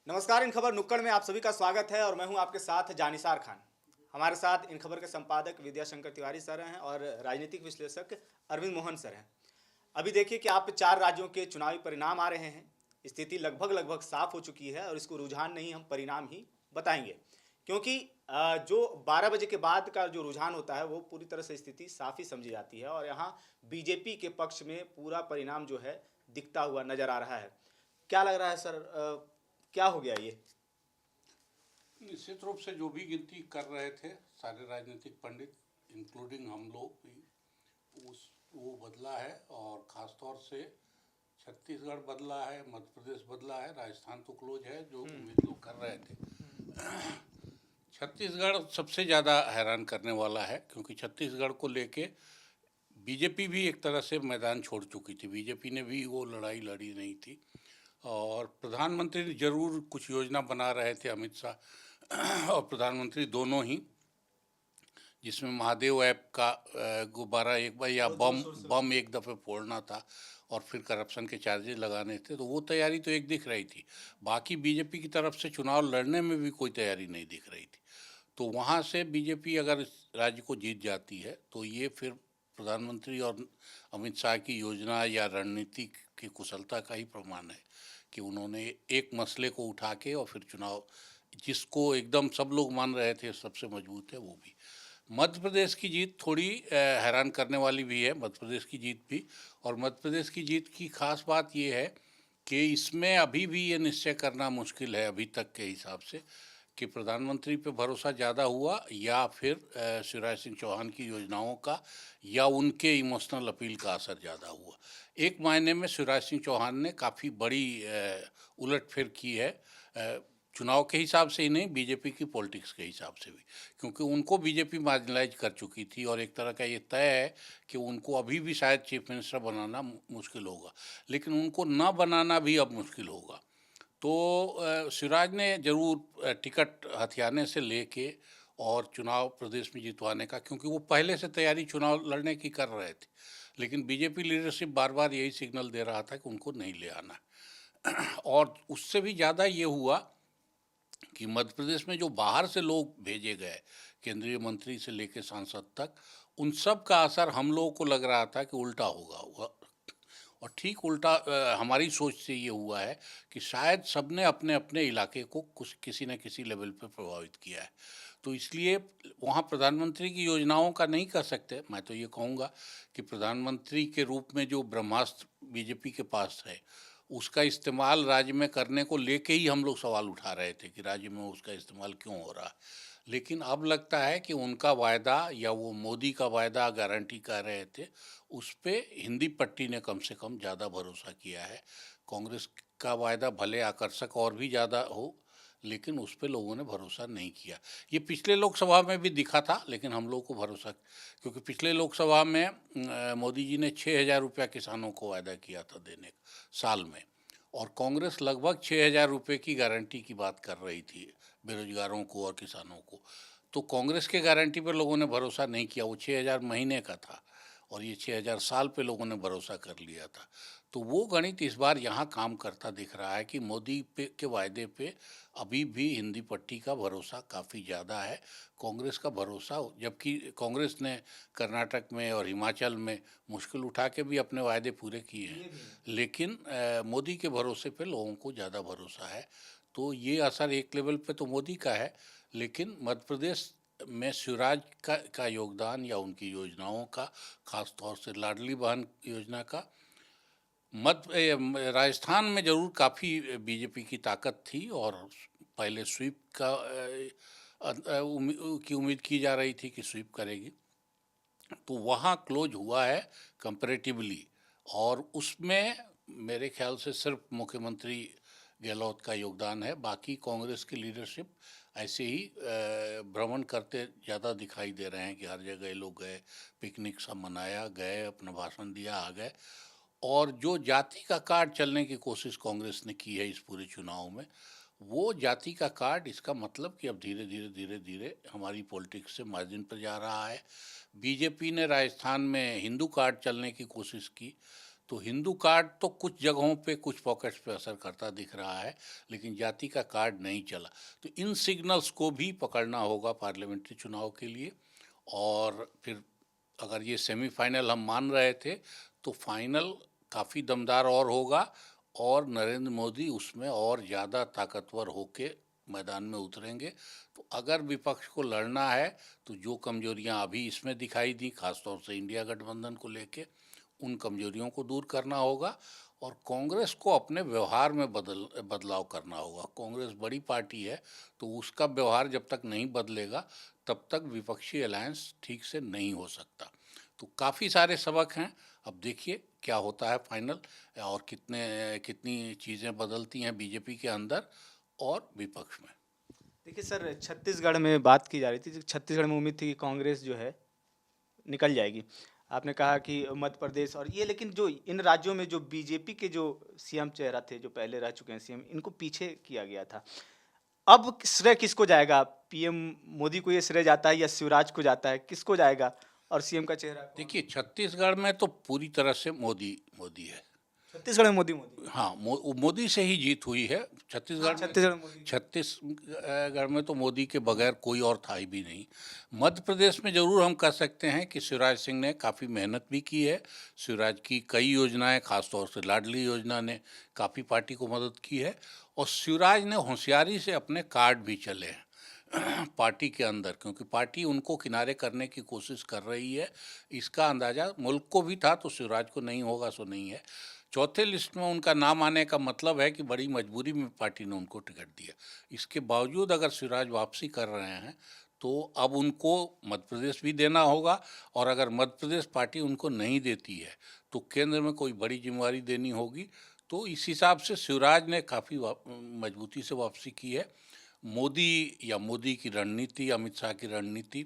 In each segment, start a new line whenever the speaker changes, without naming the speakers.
नमस्कार। इन खबर नुक्कड़ में आप सभी का स्वागत है और मैं हूं आपके साथ जानिसार खान। हमारे साथ इन खबर के संपादक विद्याशंकर तिवारी सर हैं और राजनीतिक विश्लेषक अरविंद मोहन सर हैं। अभी देखिए कि आप 4 राज्यों के चुनावी परिणाम आ रहे हैं। स्थिति लगभग लगभग साफ हो चुकी है और इसको रुझान नहीं, हम परिणाम ही बताएंगे, क्योंकि जो 12 बजे के बाद का जो रुझान होता है वो पूरी तरह से स्थिति साफ ही समझी जाती है और यहाँ बीजेपी के पक्ष में पूरा परिणाम जो है दिखता हुआ नजर आ रहा है। क्या लग रहा है सर, क्या हो गया ये?
निश्चित रूप से जो भी गिनती कर रहे थे सारे राजनीतिक पंडित इंक्लूडिंग हम लोग भी वो बदला है। और ख़ास तौर से छत्तीसगढ़ बदला है, मध्य प्रदेश बदला है, राजस्थान तो क्लोज है जो उम्मीद लोग कर रहे थे। छत्तीसगढ़ सबसे ज़्यादा हैरान करने वाला है क्योंकि छत्तीसगढ़ को लेके बीजेपी भी एक तरह से मैदान छोड़ चुकी थी। बीजेपी ने भी वो लड़ाई लड़ी नहीं थी और प्रधानमंत्री जरूर कुछ योजना बना रहे थे अमित शाह और प्रधानमंत्री दोनों ही, जिसमें महादेव ऐप का गुब्बारा एक बार या बम बम एक दफ़े फोड़ना था और फिर करप्शन के चार्जेस लगाने थे, तो वो तैयारी तो एक दिख रही थी। बाकी बीजेपी की तरफ से चुनाव लड़ने में भी कोई तैयारी नहीं दिख रही थी। तो वहाँ से बीजेपी अगर इस राज्य को जीत जाती है तो ये फिर प्रधानमंत्री और अमित शाह की योजना या रणनीति की कुशलता का ही प्रमाण है कि उन्होंने एक मसले को उठा के और फिर चुनाव, जिसको एकदम सब लोग मान रहे थे सबसे मजबूत है, वो भी। मध्य प्रदेश की जीत थोड़ी हैरान करने वाली भी है, मध्य प्रदेश की जीत भी। और मध्य प्रदेश की जीत की खास बात ये है कि इसमें अभी भी ये निश्चय करना मुश्किल है अभी तक के हिसाब से कि प्रधानमंत्री पे भरोसा ज़्यादा हुआ या फिर शिवराज सिंह चौहान की योजनाओं का या उनके इमोशनल अपील का असर ज़्यादा हुआ। एक मायने में शिवराज सिंह चौहान ने काफ़ी बड़ी उलटफेर की है, चुनाव के हिसाब से ही नहीं, बीजेपी की पॉलिटिक्स के हिसाब से भी, क्योंकि उनको बीजेपी मार्जिनलाइज कर चुकी थी और एक तरह का ये तय है कि उनको अभी भी शायद चीफ मिनिस्टर बनाना मुश्किल होगा, लेकिन उनको न बनाना भी अब मुश्किल होगा। तो सिराज ने जरूर टिकट हथियाने से लेके और चुनाव प्रदेश में जितवाने का, क्योंकि वो पहले से तैयारी चुनाव लड़ने की कर रहे थे, लेकिन बीजेपी लीडरशिप बार बार यही सिग्नल दे रहा था कि उनको नहीं ले आना। और उससे भी ज़्यादा ये हुआ कि मध्य प्रदेश में जो बाहर से लोग भेजे गए, केंद्रीय मंत्री से लेकर सांसद तक, उन सब का असर हम लोगों को लग रहा था कि उल्टा होगा। और ठीक उल्टा हमारी सोच से ये हुआ है कि शायद सबने अपने अपने इलाके को कुछ किसी न किसी लेवल पे प्रभावित किया है। तो इसलिए वहाँ प्रधानमंत्री की योजनाओं का नहीं कर सकते। मैं तो ये कहूँगा कि प्रधानमंत्री के रूप में जो ब्रह्मास्त्र बीजेपी के पास है उसका इस्तेमाल राज्य में करने को लेके ही हम लोग सवाल उठा रहे थे कि राज्य में उसका इस्तेमाल क्यों हो रहा है। लेकिन अब लगता है कि उनका वायदा या वो मोदी का वायदा गारंटी कर रहे थे, उस पे हिंदी पट्टी ने कम से कम ज़्यादा भरोसा किया है। कांग्रेस का वायदा भले आकर्षक और भी ज़्यादा हो, लेकिन उस पे लोगों ने भरोसा नहीं किया। ये पिछले लोकसभा में भी दिखा था, लेकिन हम लोग को भरोसा, क्योंकि पिछले लोकसभा में मोदी जी ने 6,000 रुपया किसानों को वायदा किया था देने साल में, और कांग्रेस लगभग 6,000 रुपये की गारंटी की बात कर रही थी बेरोजगारों को और किसानों को। तो कांग्रेस के गारंटी पर लोगों ने भरोसा नहीं किया, वो 6,000 महीने का था और ये 6,000 साल पे लोगों ने भरोसा कर लिया था। तो वो गणित इस बार यहाँ काम करता दिख रहा है कि मोदी पे के वायदे पे अभी भी हिंदी पट्टी का भरोसा काफ़ी ज़्यादा है, कांग्रेस का भरोसा, जबकि कांग्रेस ने कर्नाटक में और हिमाचल में मुश्किल उठा के भी अपने वायदे पूरे किए हैं, लेकिन मोदी के भरोसे पे लोगों को ज़्यादा भरोसा है। तो ये असर एक लेवल पे तो मोदी का है, लेकिन मध्य प्रदेश में शिवराज का योगदान या उनकी योजनाओं का, खास तौर से लाडली बहन योजना का, राजस्थान में ज़रूर काफ़ी बीजेपी की ताकत थी और पहले स्वीप का की उम्मीद की जा रही थी कि स्वीप करेगी, तो वहाँ क्लोज हुआ है कंपैरेटिवली। और उसमें मेरे ख्याल से सिर्फ मुख्यमंत्री गहलोत का योगदान है, बाकी कांग्रेस की लीडरशिप ऐसे ही भ्रमण करते ज़्यादा दिखाई दे रहे हैं कि हर जगह लोग गए, पिकनिक सब मनाया, गए, अपना भाषण दिया, आ गए। और जो जाति का कार्ड चलने की कोशिश कांग्रेस ने की है इस पूरे चुनाव में, वो जाति का कार्ड, इसका मतलब कि अब धीरे धीरे धीरे धीरे हमारी पॉलिटिक्स से मार्जिन पर जा रहा है। बीजेपी ने राजस्थान में हिंदू कार्ड चलने की कोशिश की, तो हिंदू कार्ड तो कुछ जगहों पे कुछ पॉकेट्स पे असर करता दिख रहा है, लेकिन जाति का कार्ड नहीं चला। तो इन सिग्नल्स को भी पकड़ना होगा पार्लियामेंट्री चुनाव के लिए। और फिर अगर ये सेमीफाइनल हम मान रहे थे तो फाइनल काफ़ी दमदार और होगा, और नरेंद्र मोदी उसमें और ज़्यादा ताकतवर होके मैदान में उतरेंगे। तो अगर विपक्ष को लड़ना है तो जो कमजोरियां अभी इसमें दिखाई दी, खासतौर से इंडिया गठबंधन को लेके, उन कमजोरियों को दूर करना होगा। और कांग्रेस को अपने व्यवहार में बदलाव करना होगा। कांग्रेस बड़ी पार्टी है, तो उसका व्यवहार जब तक नहीं बदलेगा तब तक विपक्षी अलायंस ठीक से नहीं हो सकता। तो काफ़ी सारे सबक हैं। अब देखिए क्या होता है फाइनल, और कितनी चीज़ें बदलती हैं बीजेपी के अंदर और विपक्ष में।
देखिए सर, छत्तीसगढ़ में बात की जा रही थी, छत्तीसगढ़ में उम्मीद थी कि कांग्रेस जो है निकल जाएगी। आपने कहा कि मध्य प्रदेश और ये, लेकिन जो इन राज्यों में जो बीजेपी के जो सीएम चेहरा थे, जो पहले रह चुके हैं सीएम, इनको पीछे किया गया था। अब श्रेय किसको जाएगा? पीएम मोदी को ये श्रेय जाता है या शिवराज को जाता है? किसको जाएगा? और सीएम का चेहरा कौन?
देखिए छत्तीसगढ़ में तो पूरी तरह से मोदी मोदी है।
छत्तीसगढ़ में मोदी मोदी।
हाँ, मोदी से ही जीत हुई है
हाँ,
छत्तीसगढ़ में।
छत्तीसगढ़ में मोदी।
छत्तीसगढ़ में तो मोदी के बगैर कोई और था ही भी नहीं। मध्य प्रदेश में ज़रूर हम कह सकते हैं कि शिवराज सिंह ने काफ़ी मेहनत भी की है। शिवराज की कई योजनाएं, खासतौर से लाडली योजना ने काफ़ी पार्टी को मदद की है। और शिवराज ने होशियारी से अपने कार्ड भी चले हैं पार्टी के अंदर, क्योंकि पार्टी उनको किनारे करने की कोशिश कर रही है। इसका अंदाज़ा मुल्क को भी था, तो शिवराज को नहीं होगा सो नहीं है। चौथे लिस्ट में उनका नाम आने का मतलब है कि बड़ी मजबूरी में पार्टी ने उनको टिकट दिया। इसके बावजूद अगर शिवराज वापसी कर रहे हैं तो अब उनको मध्य प्रदेश भी देना होगा, और अगर मध्य प्रदेश पार्टी उनको नहीं देती है तो केंद्र में कोई बड़ी जिम्मेवारी देनी होगी। तो इस हिसाब से शिवराज ने काफ़ी मजबूती से वापसी की है। मोदी की रणनीति, अमित शाह की रणनीति,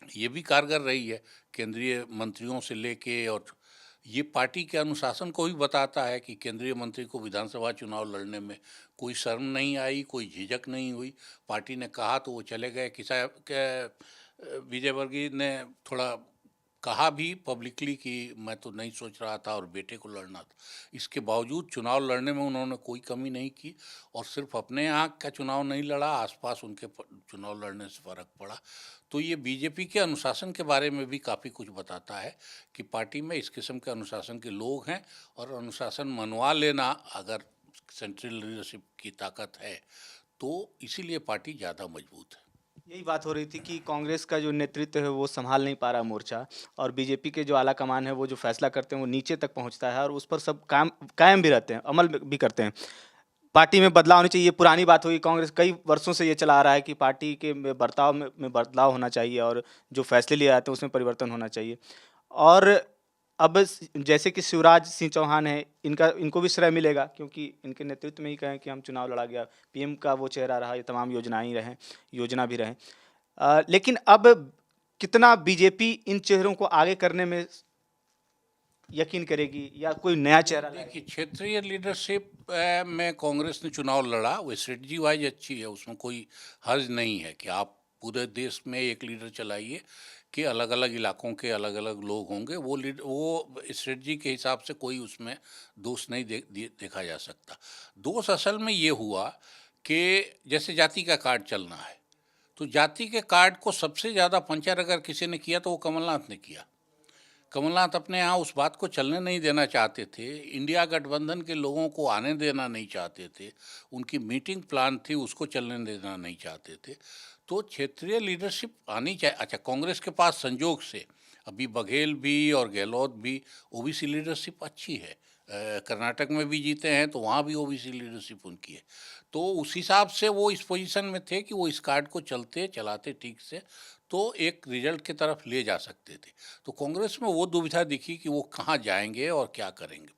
ये भी कारगर रही है। केंद्रीय मंत्रियों से लेके, और ये पार्टी के अनुशासन को भी बताता है कि केंद्रीय मंत्री को विधानसभा चुनाव लड़ने में कोई शर्म नहीं आई, कोई झिझक नहीं हुई। पार्टी ने कहा तो वो चले गए। विजय वर्गीय ने थोड़ा कहा भी पब्लिकली कि मैं तो नहीं सोच रहा था और बेटे को लड़ना था। इसके बावजूद चुनाव लड़ने में उन्होंने कोई कमी नहीं की, और सिर्फ अपने यहाँ का चुनाव नहीं लड़ा, आसपास उनके चुनाव लड़ने से फ़र्क पड़ा। तो ये बीजेपी के अनुशासन के बारे में भी काफ़ी कुछ बताता है कि पार्टी में इस किस्म के अनुशासन के लोग हैं, और अनुशासन मनवा लेना अगर सेंट्रल लीडरशिप की ताकत है तो इसीलिए पार्टी ज़्यादा मजबूत है।
यही बात हो रही थी कि कांग्रेस का जो नेतृत्व है वो संभाल नहीं पा रहा मोर्चा, और बीजेपी के जो आला कमान है वो जो फैसला करते हैं वो नीचे तक पहुंचता है, और उस पर सब कायम भी रहते हैं, अमल भी करते हैं। पार्टी में बदलाव होनी चाहिए, ये पुरानी बात हुई। कांग्रेस कई वर्षों से ये चला आ रहा है कि पार्टी के बर्ताव में बदलाव होना चाहिए, और जो फैसले लिए जाते हैं उसमें परिवर्तन होना चाहिए। और अब जैसे कि शिवराज सिंह चौहान है, इनको भी श्रेय मिलेगा, क्योंकि इनके नेतृत्व में ही कहें कि हम चुनाव लड़ा गया, पीएम का वो चेहरा रहा, ये तमाम योजना भी रहे। लेकिन अब कितना बीजेपी इन चेहरों को आगे करने में यकीन करेगी, या कोई नया चेहरा लाएगी?
देखिए क्षेत्रीय लीडरशिप में कांग्रेस ने चुनाव लड़ा, वो स्ट्रेटजी वाइज अच्छी है, उसमें कोई हर्ज नहीं है कि आप पूरे देश में एक लीडर चलाइए कि अलग अलग इलाकों के अलग अलग लोग होंगे। वो स्ट्रेटजी के हिसाब से कोई उसमें दोष नहीं देखा जा सकता। दोष असल में ये हुआ कि जैसे जाति का कार्ड चलना है, तो जाति के कार्ड को सबसे ज़्यादा पंचर अगर किसी ने किया तो वो कमलनाथ ने किया। कमलनाथ अपने यहाँ उस बात को चलने नहीं देना चाहते थे, इंडिया गठबंधन के लोगों को आने देना नहीं चाहते थे, उनकी मीटिंग प्लान थी उसको चलने देना नहीं चाहते थे। तो क्षेत्रीय लीडरशिप आनी चाहिए। अच्छा, कांग्रेस के पास संजोग से अभी बघेल भी और गहलोत भी, ओबीसी लीडरशिप अच्छी है। कर्नाटक में भी जीते हैं तो वहाँ भी ओबीसी लीडरशिप उनकी है। तो उस हिसाब से वो इस पोजीशन में थे कि वो इस कार्ड को चलाते ठीक से तो एक रिजल्ट की तरफ ले जा सकते थे। तो कांग्रेस में वो दुविधा दिखी कि वो कहाँ जाएंगे और क्या करेंगे।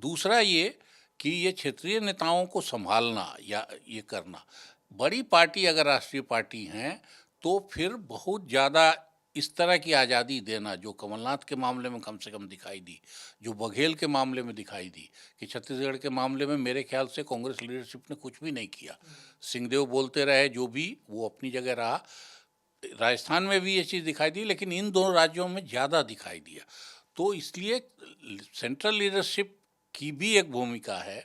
दूसरा ये कि ये क्षेत्रीय नेताओं को संभालना या ये करना, बड़ी पार्टी अगर राष्ट्रीय पार्टी हैं तो फिर बहुत ज़्यादा इस तरह की आज़ादी देना जो कमलनाथ के मामले में कम से कम दिखाई दी, जो बघेल के मामले में दिखाई दी, कि छत्तीसगढ़ के मामले में मेरे ख्याल से कांग्रेस लीडरशिप ने कुछ भी नहीं किया। सिंहदेव बोलते रहे, जो भी, वो अपनी जगह रहा। राजस्थान में भी ये चीज़ दिखाई दी, लेकिन इन दोनों राज्यों में ज़्यादा दिखाई दिया। तो इसलिए सेंट्रल लीडरशिप की भी एक भूमिका है,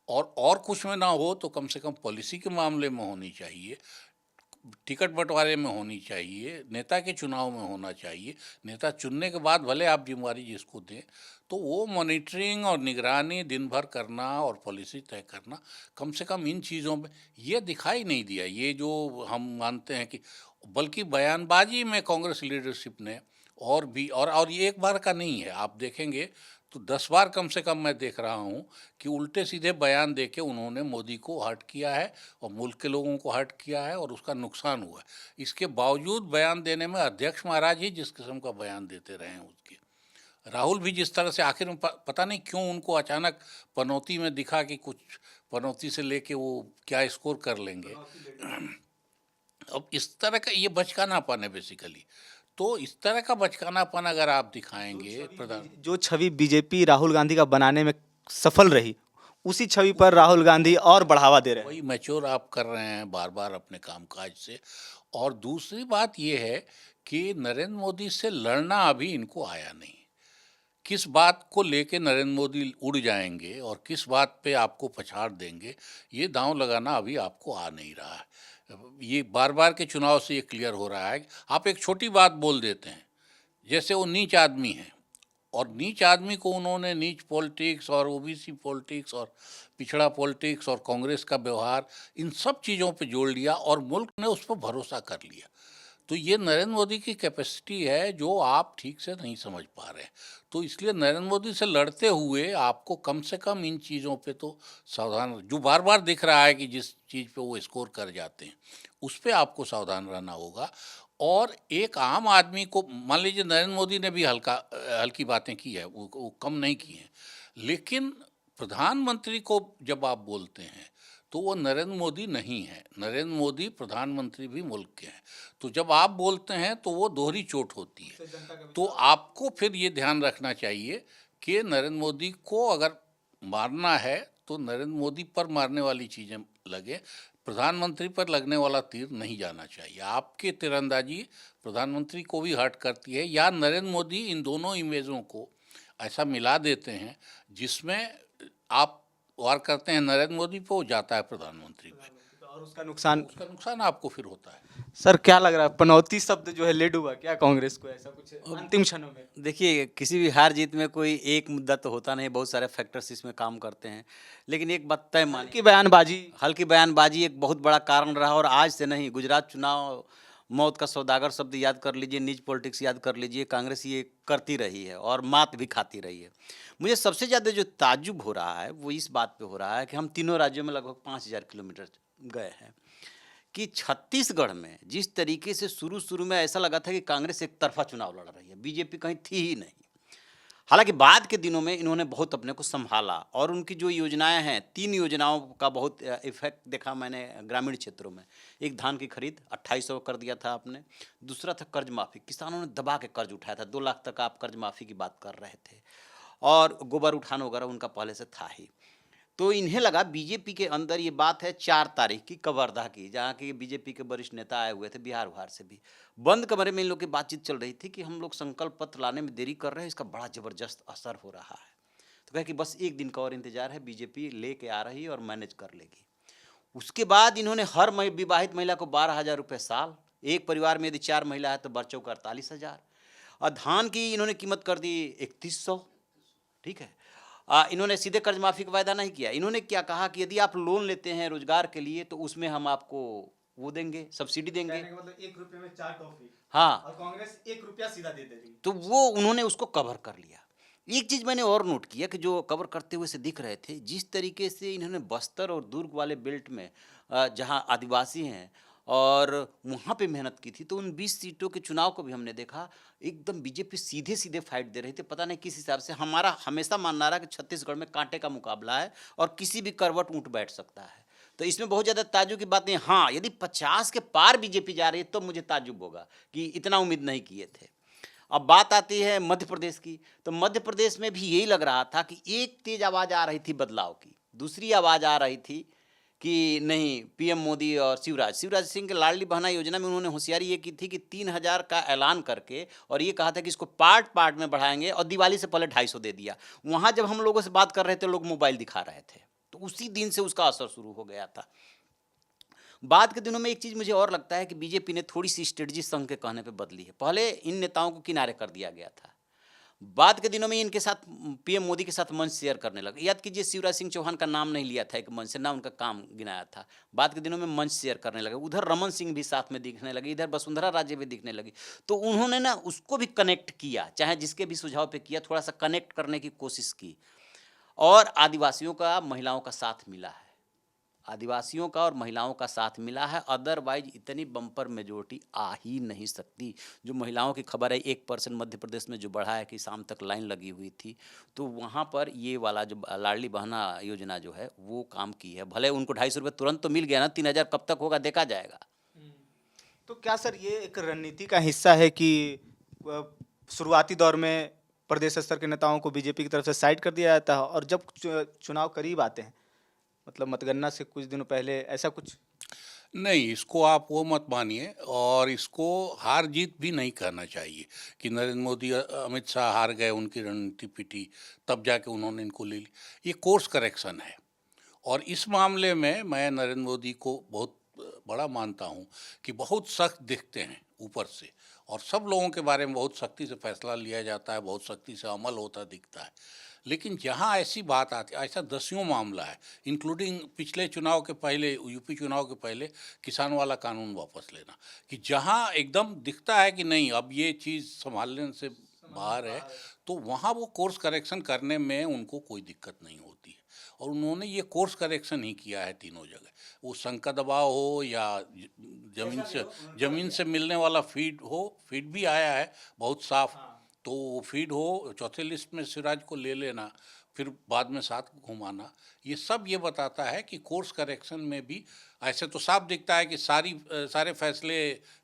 और कुछ में ना हो तो कम से कम पॉलिसी के मामले में होनी चाहिए, टिकट बंटवारे में होनी चाहिए, नेता के चुनाव में होना चाहिए। नेता चुनने के बाद भले आप जिम्मेवारी जिसको दें, तो वो मॉनिटरिंग और निगरानी दिन भर करना और पॉलिसी तय करना, कम से कम इन चीज़ों में ये दिखाई नहीं दिया। ये जो हम मानते हैं कि बल्कि बयानबाजी में कांग्रेस लीडरशिप ने और भी, और ये एक बार का नहीं है, आप देखेंगे तो 10 बार कम से कम मैं देख रहा हूँ कि उल्टे सीधे बयान दे के उन्होंने मोदी को हर्ट किया है और मुल्क के लोगों को हर्ट किया है और उसका नुकसान हुआ है। इसके बावजूद बयान देने में अध्यक्ष महाराज ही जिस किस्म का बयान देते रहे हैं, उसके राहुल भी जिस तरह से आखिर में पता नहीं क्यों उनको अचानक पनौती में दिखा कि कुछ पनौती से लेके वो क्या स्कोर कर लेंगे। अब इस तरह का ये बचकानापन है बेसिकली। तो इस तरह का बचकानापन अगर आप दिखाएंगे प्रधान,
जो छवि बीजेपी राहुल गांधी का बनाने में सफल रही, उसी छवि पर राहुल गांधी और बढ़ावा दे रहे हैं।
वही मैच्योर आप कर रहे हैं बार बार अपने कामकाज से। और दूसरी बात ये है कि नरेंद्र मोदी से लड़ना अभी इनको आया नहीं। किस बात को लेके नरेंद्र मोदी उड़ जाएंगे और किस बात पे आपको पछाड़ देंगे, ये दांव लगाना अभी आपको आ नहीं रहा है। ये बार बार के चुनाव से ये क्लियर हो रहा है। आप एक छोटी बात बोल देते हैं, जैसे वो नीच आदमी है, और नीच आदमी को उन्होंने नीच पॉलिटिक्स और ओबीसी पॉलिटिक्स और पिछड़ा पॉलिटिक्स और कांग्रेस का व्यवहार, इन सब चीज़ों पे जोड़ लिया और मुल्क ने उस पर भरोसा कर लिया। तो ये नरेंद्र मोदी की कैपेसिटी है जो आप ठीक से नहीं समझ पा रहे हैं। तो इसलिए नरेंद्र मोदी से लड़ते हुए आपको कम से कम इन चीज़ों पे तो सावधान, जो बार बार दिख रहा है कि जिस चीज़ पे वो स्कोर कर जाते हैं, उस पे आपको सावधान रहना होगा। और एक आम आदमी को, मान लीजिए नरेंद्र मोदी ने भी हल्की बातें की है, वो कम नहीं की हैं, लेकिन प्रधानमंत्री को जब आप बोलते हैं तो वो नरेंद्र मोदी नहीं है। नरेंद्र मोदी प्रधानमंत्री भी मुल्क के हैं। तो जब आप बोलते हैं तो वो दोहरी चोट होती है। तो आपको फिर ये ध्यान रखना चाहिए कि नरेंद्र मोदी को अगर मारना है तो नरेंद्र मोदी पर मारने वाली चीज़ें लगे, प्रधानमंत्री पर लगने वाला तीर नहीं जाना चाहिए। आपकी तीरंदाजी प्रधानमंत्री को भी हर्ट करती है, या नरेंद्र मोदी इन दोनों इमेजों को ऐसा मिला देते हैं जिसमें आप वार करते हैं नरेंद्र मोदी पे, वो जाता है प्रधानमंत्री पे,
और उसका नुकसान
आपको फिर होता है।
सर क्या लग रहा है, पनौती शब्द जो है ले डूबा क्या कांग्रेस को ऐसा कुछ अंतिम क्षणों में?
देखिए, किसी भी हार जीत में कोई एक मुद्दा तो होता नहीं, बहुत सारे फैक्टर्स इसमें काम करते हैं। लेकिन एक बात तय मान
की बयानबाजी,
हल्की बयानबाजी एक बहुत बड़ा कारण रहा, और आज से नहीं, गुजरात चुनाव, मौत का सौदागर शब्द याद कर लीजिए, नीच पॉलिटिक्स याद कर लीजिए, कांग्रेस ये करती रही है और मात भी खाती रही है। मुझे सबसे ज़्यादा जो ताज्जुब हो रहा है वो इस बात पे हो रहा है कि हम तीनों राज्यों में लगभग 5000 किलोमीटर गए हैं, कि छत्तीसगढ़ में जिस तरीके से शुरू में ऐसा लगा था कि कांग्रेस एक तरफा चुनाव लड़ रही है, बीजेपी कहीं थी ही नहीं। हालांकि बाद के दिनों में इन्होंने बहुत अपने को संभाला, और उनकी जो योजनाएं हैं, 3 योजनाओं का बहुत इफेक्ट देखा मैंने ग्रामीण क्षेत्रों में। एक धान की खरीद 2800 कर दिया था आपने, दूसरा था कर्ज माफ़ी, किसानों ने दबा के कर्ज उठाया था, 2 लाख तक आप कर्ज माफ़ी की बात कर रहे थे, और गोबर उठाना वगैरह उनका पहले से था ही। तो इन्हें लगा बीजेपी के अंदर, ये बात है 4 तारीख की कवर्धा की, जहाँ के बीजेपी के वरिष्ठ नेता आए हुए थे बिहार उहार से भी, बंद कमरे में इन लोग की बातचीत चल रही थी कि हम लोग संकल्प पत्र लाने में देरी कर रहे हैं, इसका बड़ा ज़बरदस्त असर हो रहा है। तो कहे कि बस 1 दिन का और इंतजार है, बीजेपी लेके आ रही है और मैनेज कर लेगी। उसके बाद इन्होंने हर विवाहित महिला को 12,000 रुपये साल, एक परिवार में यदि 4 महिला है तो बच्चों को 48,000, और धान की इन्होंने कीमत कर दी 3100। ठीक है, इन्होंने सीधे कर्ज माफ़ी का वायदा नहीं किया। इन्होंने क्या कहा कि यदि आप लोन लेते हैं रोजगार के लिए तो उसमें हम आपको वो देंगे, सब्सिडी देंगे,
मतलब 1 रुपये में 4 टॉफी।
हाँ,
और कांग्रेस 1 रुपया सीधा दे देगी।
तो वो उन्होंने उसको कवर कर लिया। एक चीज़ मैंने और नोट किया कि जो कवर करते हुए से दिख रहे थे, जिस तरीके से इन्होंने बस्तर और दुर्ग वाले बेल्ट में, जहाँ आदिवासी हैं और वहाँ पे मेहनत की थी, तो उन 20 सीटों के चुनाव को भी हमने देखा, एकदम बीजेपी सीधे सीधे फाइट दे रही थी। पता नहीं किस हिसाब से, हमारा हमेशा मानना रहा कि छत्तीसगढ़ में कांटे का मुकाबला है और किसी भी करवट ऊँट बैठ सकता है। तो इसमें बहुत ज़्यादा ताज्जुब की बात नहीं। हाँ, यदि 50 के पार बीजेपी जा रही है तो मुझे ताज्जुब होगा कि इतना उम्मीद नहीं किए थे। अब बात आती है मध्य प्रदेश की, तो मध्य प्रदेश में भी यही लग रहा था कि एक तेज आवाज़ आ रही थी बदलाव की, दूसरी आवाज़ आ रही थी कि नहीं, पीएम मोदी और शिवराज सिंह के लाडली बहना योजना में उन्होंने होशियारी ये की थी कि 3,000 का ऐलान करके और ये कहा था कि इसको पार्ट पार्ट में बढ़ाएंगे, और दिवाली से पहले 250 दे दिया। वहाँ जब हम लोगों से बात कर रहे थे, लोग मोबाइल दिखा रहे थे, तो उसी दिन से उसका असर शुरू हो गया था। बाद के दिनों में एक चीज़ मुझे और लगता है कि बीजेपी ने थोड़ी सी स्ट्रेटजी संघ के कहने पे बदली है। पहले इन नेताओं को किनारे कर दिया गया था, बाद के दिनों में इनके साथ पीएम मोदी के साथ मंच शेयर करने लगे। याद कीजिए, शिवराज सिंह चौहान का नाम नहीं लिया था एक मंच से, ना उनका काम गिनाया था। बाद के दिनों में मंच शेयर करने लगे, उधर रमन सिंह भी साथ में दिखने लगे, इधर वसुंधरा राजे भी दिखने लगी। तो उन्होंने ना उसको भी कनेक्ट किया, चाहे जिसके भी सुझाव पे किया, थोड़ा सा कनेक्ट करने की कोशिश की। और आदिवासियों का, महिलाओं का साथ मिला है, आदिवासियों का और महिलाओं का साथ मिला है। अदरवाइज इतनी बम्पर मेजोरिटी आ ही नहीं सकती। जो महिलाओं की खबर है, 1% मध्य प्रदेश में जो बढ़ा है कि शाम तक लाइन लगी हुई थी, तो वहाँ पर ये वाला जो लाडली बहना योजना जो है वो काम की है। भले उनको 250 रुपये तुरंत तो मिल गया ना, 3,000 कब तक होगा देखा जाएगा।
तो क्या सर ये एक रणनीति का हिस्सा है कि शुरुआती दौर में प्रदेश स्तर के नेताओं को बीजेपी की तरफ से साइड कर दिया जाता है, और जब चुनाव करीब आते हैं, मतलब मतगणना से कुछ दिनों पहले, ऐसा कुछ?
नहीं, इसको आप वो मत मानिए, और इसको हार जीत भी नहीं कहना चाहिए कि नरेंद्र मोदी अमित शाह हार गए, उनकी रणनीति पिटी, तब जाके उन्होंने इनको ले ली। ये कोर्स करेक्शन है, और इस मामले में मैं नरेंद्र मोदी को बहुत बड़ा मानता हूँ कि बहुत सख्त दिखते हैं ऊपर से, और सब लोगों के बारे में बहुत सख्ती से फैसला लिया जाता है, बहुत सख्ती से अमल होता दिखता है। लेकिन जहाँ ऐसी बात आती है, ऐसा दसियों मामला है, इंक्लूडिंग पिछले चुनाव के पहले, यूपी चुनाव के पहले किसान वाला कानून वापस लेना, कि जहाँ एकदम दिखता है कि नहीं अब ये चीज़ संभालने से बाहर है, तो वहाँ वो कोर्स करेक्शन करने में उनको कोई दिक्कत नहीं होती है। और उन्होंने ये कोर्स करेक्शन ही किया है तीनों जगह, वो संघ का दबाव हो या ज़मीन से मिलने वाला फीड हो, फीड भी आया है बहुत साफ, तो वो फीड हो, चौथे लिस्ट में सिराज को ले लेना, फिर बाद में साथ घुमाना, ये सब ये बताता है कि कोर्स करेक्शन में भी ऐसे तो साफ दिखता है कि सारे फैसले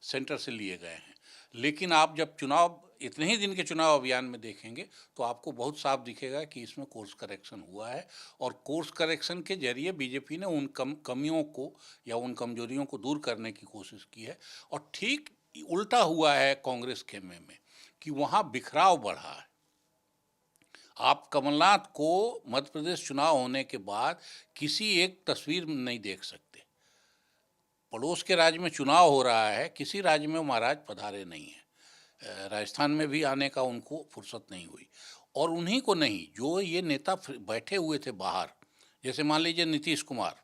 सेंटर से लिए गए हैं। लेकिन आप जब चुनाव, इतने ही दिन के चुनाव अभियान में देखेंगे तो आपको बहुत साफ दिखेगा कि इसमें कोर्स करेक्शन हुआ है, और कोर्स करेक्शन के जरिए बीजेपी ने उन कमियों को या उन कमजोरियों को दूर करने की कोशिश की है। और ठीक उल्टा हुआ है कांग्रेस खेमे में, कि वहाँ बिखराव बढ़ा है। आप कमलनाथ को मध्य प्रदेश चुनाव होने के बाद किसी एक तस्वीर में नहीं देख सकते। पड़ोस के राज्य में चुनाव हो रहा है, किसी राज्य में महाराज पधारे नहीं हैं। राजस्थान में भी आने का उनको फुर्सत नहीं हुई, और उन्हीं को नहीं, जो ये नेता बैठे हुए थे बाहर, जैसे मान लीजिए नीतीश कुमार,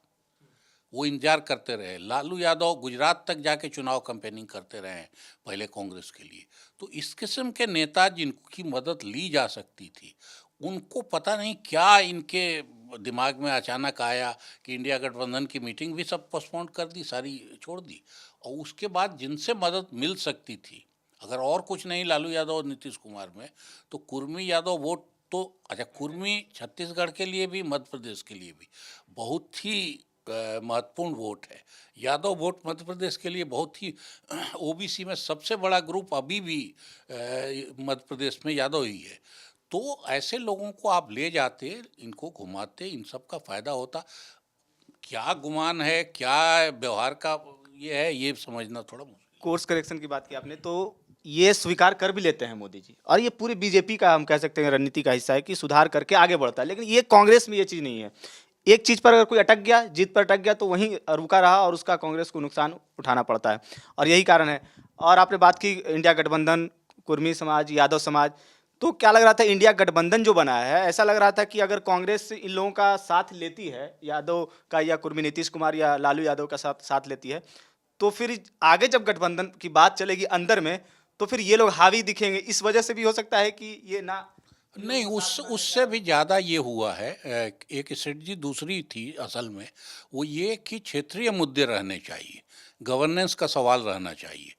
वो इंतजार करते रहे। लालू यादव गुजरात तक जाके चुनाव कैंपेनिंग करते रहे हैं पहले कांग्रेस के लिए। तो इस किस्म के नेता जिनकी मदद ली जा सकती थी, उनको पता नहीं क्या इनके दिमाग में अचानक आया कि इंडिया गठबंधन की मीटिंग भी सब पोस्टपोन कर दी, सारी छोड़ दी। और उसके बाद जिनसे मदद मिल सकती थी, अगर और कुछ नहीं लालू यादव और नीतीश कुमार में, तो कुर्मी यादव वोट तो, अच्छा कुर्मी छत्तीसगढ़ के लिए भी, मध्य प्रदेश के लिए भी बहुत ही महत्वपूर्ण वोट है। यादव वोट मध्य प्रदेश के लिए बहुत ही, ओबीसी में सबसे बड़ा ग्रुप अभी भी मध्य प्रदेश में यादव ही है। तो ऐसे लोगों को आप ले जाते, इनको घुमाते, इन सब का फायदा होता। क्या गुमान है, क्या व्यवहार का ये है, ये समझना थोड़ा मुश्किल।
कोर्स करेक्शन की बात की आपने, तो ये स्वीकार कर भी लेते हैं मोदी जी, और ये पूरी बीजेपी का, हम कह सकते हैं, रणनीति का हिस्सा है कि सुधार करके आगे बढ़ता है। लेकिन ये कांग्रेस में ये चीज़ नहीं है। एक चीज़ पर अगर कोई अटक गया, जीत पर अटक गया, तो वहीं रुका रहा, और उसका कांग्रेस को नुकसान उठाना पड़ता है, और यही कारण है। और आपने बात की इंडिया गठबंधन, कुर्मी समाज, यादव समाज, तो क्या लग रहा था, इंडिया गठबंधन जो बना है, ऐसा लग रहा था कि अगर कांग्रेस इन लोगों का साथ लेती है, यादव का या कुर्मी, नीतीश कुमार या लालू यादव का साथ लेती है, तो फिर आगे जब गठबंधन की बात चलेगी अंदर में, तो फिर ये लोग हावी दिखेंगे। इस वजह से भी हो सकता है कि ये ना,
नहीं, उससे भी ज़्यादा ये हुआ है। एक स्ट्रेटजी दूसरी थी असल में, वो ये कि क्षेत्रीय मुद्दे रहने चाहिए, गवर्नेंस का सवाल रहना चाहिए,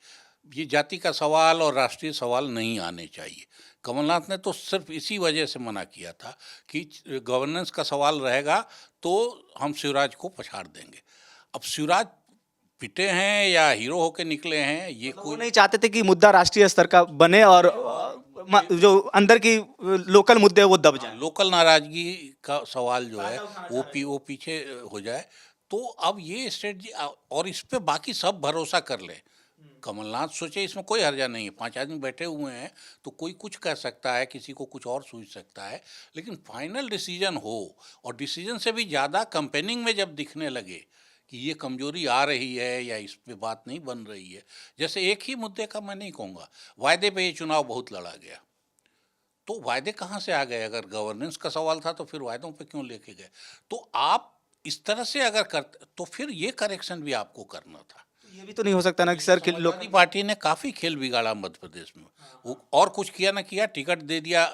ये जाति का सवाल और राष्ट्रीय सवाल नहीं आने चाहिए। कमलनाथ ने तो सिर्फ इसी वजह से मना किया था कि गवर्नेंस का सवाल रहेगा तो हम शिवराज को पछाड़ देंगे। अब शिवराज पिटे हैं या हीरो होके निकले हैं, ये
वो
कोई
नहीं चाहते थे कि मुद्दा राष्ट्रीय स्तर का बने, और जो अंदर की लोकल मुद्दे हैं वो दब जाए।
लोकल नाराजगी का सवाल जो है वो पीछे हो जाए। तो अब ये स्ट्रेटजी, और इस पे बाकी सब भरोसा कर ले। कमलनाथ सोचे इसमें कोई हर्जा नहीं है, 5 आदमी बैठे हुए हैं तो कोई कुछ कह सकता है, किसी को कुछ और सोच सकता है, लेकिन फाइनल डिसीजन हो, और डिसीजन से भी ज़्यादा कंपेनिंग में जब दिखने लगे कि ये कमजोरी आ रही है या इस पे बात नहीं बन रही है। जैसे एक ही मुद्दे का मैं नहीं कहूँगा, वायदे पे ये चुनाव बहुत लड़ा गया, तो वायदे कहाँ से आ गए? अगर गवर्नेंस का सवाल था तो फिर वायदों पे क्यों लेके गए? तो आप इस तरह से अगर करते तो फिर ये करेक्शन भी आपको करना था।
ये भी तो नहीं हो सकता ना कि सर कि लोग
समाजवादी पार्टी ने काफी खेल बिगाड़ा मध्य प्रदेश में, वो और कुछ किया ना किया, टिकट दे दिया